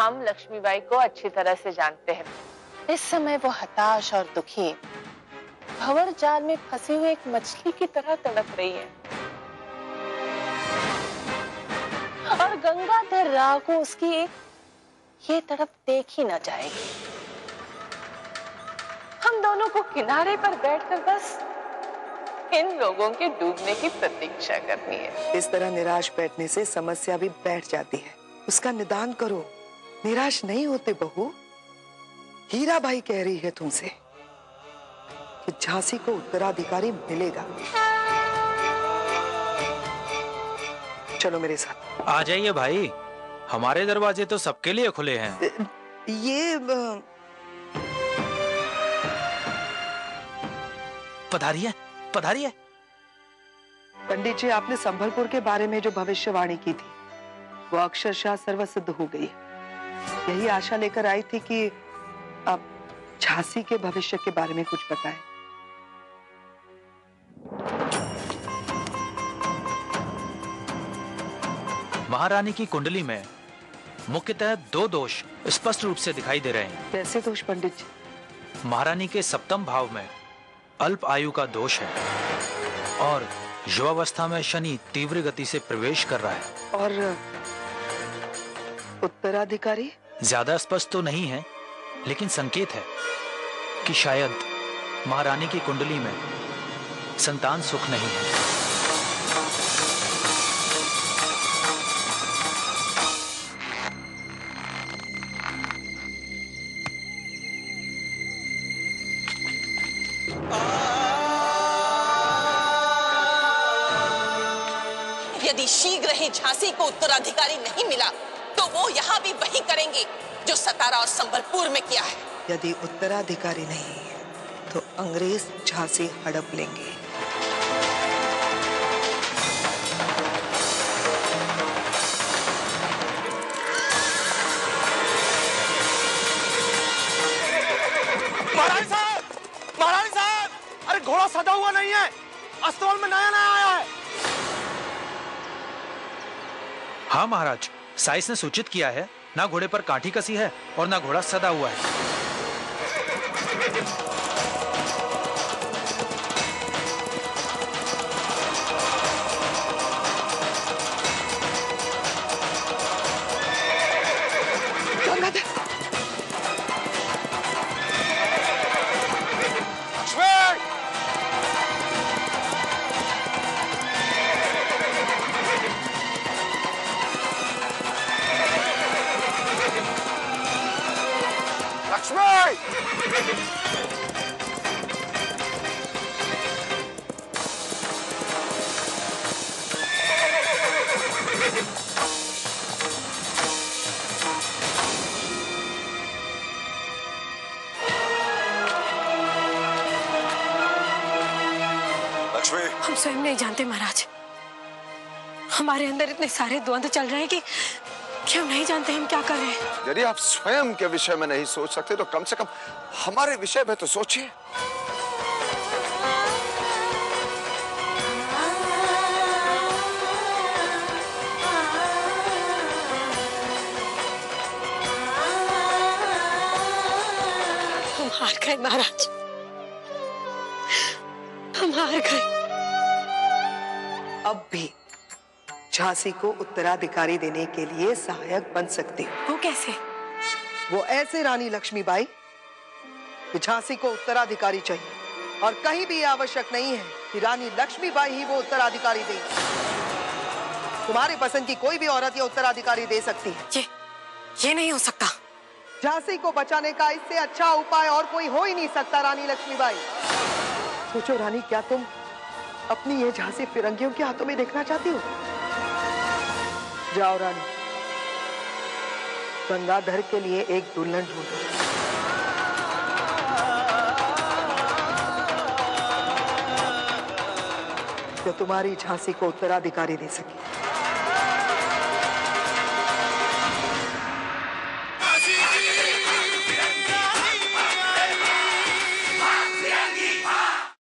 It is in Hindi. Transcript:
हम लक्ष्मीबाई को अच्छी तरह से जानते हैं। इस समय वो हताश और दुखी भंवर जाल में फंसी हुई एक मछली की तरह तड़प रही है और गंगाधर राव को उसकी ये तड़प देख ही ना जाएगी। हम दोनों को किनारे पर बैठकर बस इन लोगों के डूबने की प्रतीक्षा करनी है। इस तरह निराश बैठने से समस्या भी बैठ जाती है। उसका निदान करो, निराश नहीं होते बहू। हीराबाई कह रही है तुमसे कि झांसी को उत्तराधिकारी मिलेगा। चलो मेरे साथ। आ जाइए भाई, हमारे दरवाजे तो सबके लिए खुले हैं। ये पधारिए, पधारिए। पंडित जी, आपने संभलपुर के बारे में जो भविष्यवाणी की थी वो अक्षरशः सर्वसिद्ध हो गई। यही आशा लेकर आई थी कि आप झांसी के भविष्य के बारे में कुछ बताएं। महारानी की कुंडली में मुख्यतः 2 दोष स्पष्ट रूप से दिखाई दे रहे हैं। कैसे दोष पंडित जी? महारानी के सप्तम भाव में अल्प आयु का दोष है और युवावस्था में शनि तीव्र गति से प्रवेश कर रहा है। और उत्तराधिकारी? ज्यादा स्पष्ट तो नहीं है, लेकिन संकेत है कि शायद महारानी की कुंडली में संतान सुख नहीं है। यदि शीघ्र ही झांसी को उत्तराधिकारी नहीं मिला तो वो यहाँ भी वही करेंगे जो सतारा और संबलपुर में किया है। यदि उत्तराधिकारी नहीं तो अंग्रेज झांसी हड़प लेंगे। महारानी साहब, महारानी साहब, अरे घोड़ा सजा हुआ नहीं है, अस्तबल में नया नया आया है। हाँ महाराज, साइस ने सूचित किया है, ना घोड़े पर काठी कसी है और ना घोड़ा सदा हुआ है। हम स्वयं नहीं जानते महाराज, हमारे अंदर इतने सारे द्वंद्व चल रहे हैं कि हम नहीं जानते हम क्या कर रहे हैं। यदि आप स्वयं के विषय में नहीं सोच सकते तो कम से कम हमारे विषय में तो सोचिए। हम हार गए महाराज, हम हार गए। अब भी झांसी को उत्तराधिकारी देने के लिए सहायक बन सकती हो। वो कैसे? वो ऐसे रानी लक्ष्मीबाई कि झांसी को उत्तराधिकारी चाहिए और कहीं भी आवश्यक नहीं है कि रानी लक्ष्मीबाई ही वो उत्तराधिकारी दे। तुम्हारी पसंद की कोई भी औरत ये उत्तराधिकारी दे सकती है। ये नहीं हो सकता। झांसी को बचाने का इससे अच्छा उपाय और कोई हो ही नहीं सकता रानी लक्ष्मीबाई। सोचो रानी, क्या तुम अपनी ये झांसी फिरंगियों के हाथों में देखना चाहती हो? जाओ रानी, गंगाधर के लिए एक दुल्हन ढूंढो। जो तुम्हारी झांसी को उत्तराधिकारी दे सके।